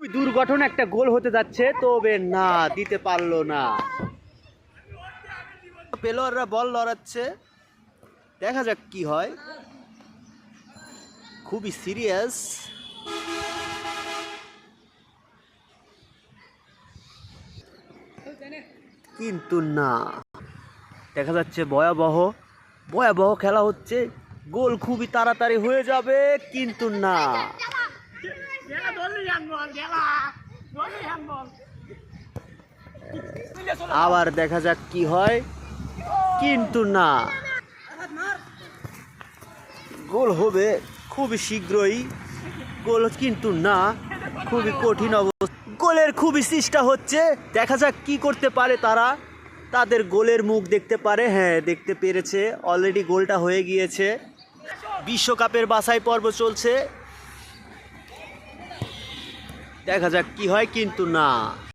দুর্ঘটনা একটা গোল হতে যাচ্ছে, তবে না দিতে পারলো না। পেলোয়াররা বল লড়াচ্ছে, দেখা যাক কি হয়। খুবই সিরিয়াস। কিন্তু না, দেখা যাচ্ছে ভয়াবহ ভয়াবহ খেলা হচ্ছে। গোল খুবই তাড়াতাড়ি হয়ে যাবে, কিন্তু না। আবার দেখা যাক কি হয়, কিন্তু না। গোল হবে খুবই শীঘ্রই, গোল কিন্তু না, খুবই কঠিন অবস্থা। গোলের খুবই চেষ্টা হচ্ছে, দেখা যাক কি করতে পারে তারা। তাদের গোলের মুখ দেখতে পারে, হ্যাঁ দেখতে পেরেছে, অলরেডি গোলটা হয়ে গিয়েছে। বিশ্বকাপের বাছাই পর্ব চলছে, দেখা যাক কি হয়, কিন্তু না।